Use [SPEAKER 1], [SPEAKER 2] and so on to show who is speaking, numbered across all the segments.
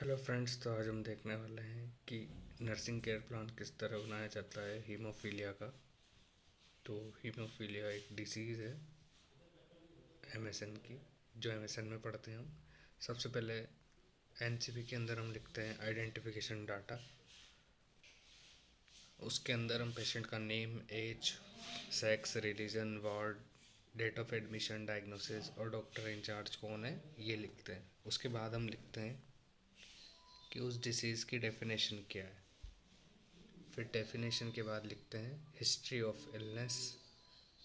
[SPEAKER 1] Hello friends, तो आज हम देखने वाले हैं कि नर्सिंग केयर प्लान किस तरह बनाया जाता है हीमोफीलिया का। तो हीमोफीलिया एक डिसीज़ है एमएसएन की, जो एमएसएन में पढ़ते हैं हम। सबसे पहले एनसीपी के अंदर हम लिखते हैं आइडेंटिफिकेशन डाटा। उसके अंदर हम पेशेंट का name, age, sex, religion, ward, date of admission, diagnosis और डॉक्टर इंचार्ज कौन है ये लिखते हैं। उसके बाद हम लिखते हैं कि उस डिसीज़ की डेफिनेशन क्या है। फिर डेफिनेशन के बाद लिखते हैं हिस्ट्री ऑफ इलनेस,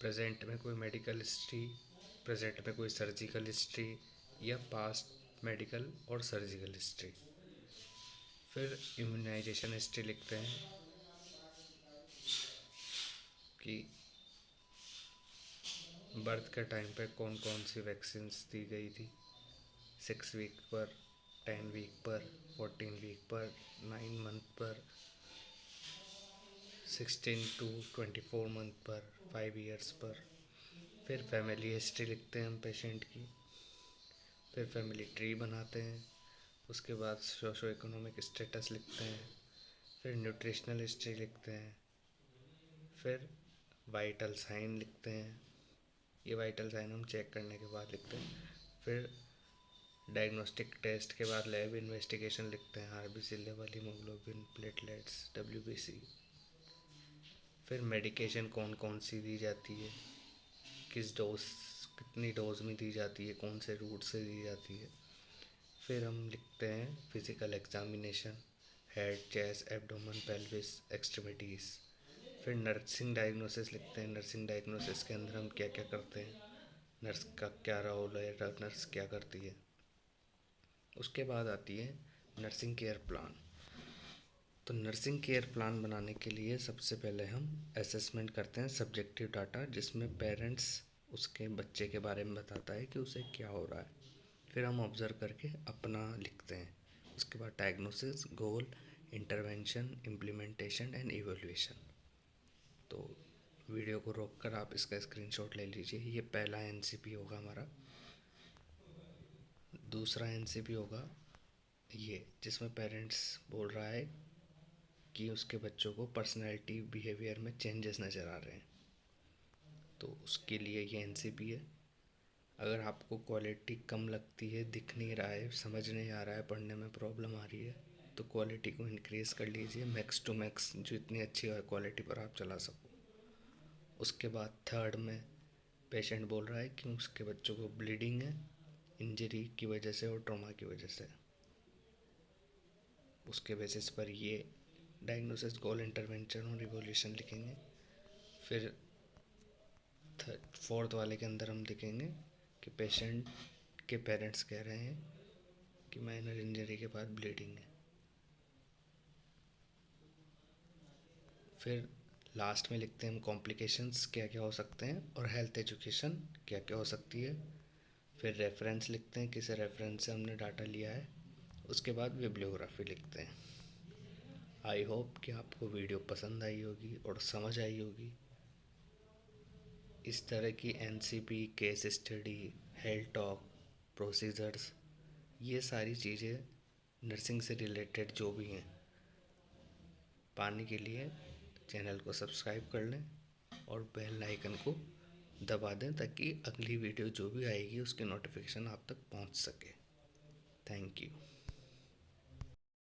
[SPEAKER 1] प्रेजेंट में कोई मेडिकल हिस्ट्री, प्रेजेंट में कोई सर्जिकल हिस्ट्री या पास्ट मेडिकल और सर्जिकल हिस्ट्री। फिर इम्यूनाइजेशन हिस्ट्री लिखते हैं कि बर्थ के टाइम पे कौन कौन सी वैक्सीन दी गई थी, 6 वीक पर, 10 वीक पर, 14 वीक पर, 9 मंथ पर, 16 to 24 मंथ पर, 5 ईयर्स पर। फिर फैमिली हिस्ट्री लिखते हैं हम पेशेंट की। फिर फैमिली ट्री बनाते हैं। उसके बाद सोशो इकोनॉमिक स्टेटस लिखते हैं। फिर न्यूट्रिशनल हिस्ट्री लिखते हैं। फिर वाइटल साइन लिखते हैं। ये वाइटल साइन हम चेक करने के बाद लिखते हैं। फिर डायग्नोस्टिक टेस्ट के बाद लैब इन्वेस्टिगेशन लिखते हैं, RBC level, haemoglobin, platelets, WBC. फिर मेडिकेशन कौन कौन सी दी जाती है, किस डोज, कितनी डोज में दी जाती है, कौन से रूट से दी जाती है। फिर हम लिखते हैं physical examination, head, chest, abdomen, pelvis, extremities. फिर नर्सिंग डायग्नोसिस लिखते हैं। नर्सिंग डायग्नोसिस के अंदर हम क्या क्या करते हैं, नर्स का क्या रोल है, नर्स क्या करती है। उसके बाद आती है नर्सिंग केयर प्लान। तो नर्सिंग केयर प्लान बनाने के लिए सबसे पहले हम असेसमेंट करते हैं सब्जेक्टिव डाटा, जिसमें पेरेंट्स उसके बच्चे के बारे में बताता है कि उसे क्या हो रहा है। फिर हम ऑब्ज़र्व करके अपना लिखते हैं। उसके बाद diagnosis, goal, intervention, implementation and evolution. तो वीडियो को रोक कर आप इसका स्क्रीनशॉट ले लीजिए। ये पहला एनसीपी होगा हमारा। दूसरा एनसीपी होगा ये, जिसमें पेरेंट्स बोल रहा है कि उसके बच्चों को पर्सनैलिटी बिहेवियर में चेंजेस नज़र आ रहे हैं। तो उसके लिए ये एनसीपी है। अगर आपको क्वालिटी कम लगती है, दिख नहीं रहा है, समझ नहीं आ रहा है, पढ़ने में प्रॉब्लम आ रही है, तो क्वालिटी को इंक्रीज़ कर लीजिए मैक्स टू मैक्स, जो इतनी अच्छी क्वालिटी पर आप चला सको। उसके बाद थर्ड में पेशेंट बोल रहा है कि उसके बच्चों को ब्लीडिंग है, इंजरी की वजह से और ट्रॉमा की वजह से। उसके बेसिस पर ये डायग्नोसिस, गोल, इंटरवेंशन और रिवोल्यूशन लिखेंगे। फिर फोर्थ वाले के अंदर हम लिखेंगे कि पेशेंट के पेरेंट्स कह रहे हैं कि माइनर इंजरी के बाद ब्लीडिंग है। फिर लास्ट में लिखते हैं हम कॉम्प्लिकेशंस क्या क्या हो सकते हैं और हेल्थ एजुकेशन क्या क्या हो सकती है। फिर रेफरेंस लिखते हैं, किस रेफरेंस से हमने डाटा लिया है। उसके बाद बिब्लियोग्राफी लिखते हैं। आई होप कि आपको वीडियो पसंद आई होगी और समझ आई होगी। इस तरह की NCP, case study, health talk, procedures, ये सारी चीज़ें नर्सिंग से रिलेटेड जो भी हैं, पाने के लिए चैनल को सब्सक्राइब कर लें और बेल आइकन को दबा दें, ताकि अगली वीडियो जो भी आएगी उसकी नोटिफिकेशन आप तक पहुंच सके। Thank you.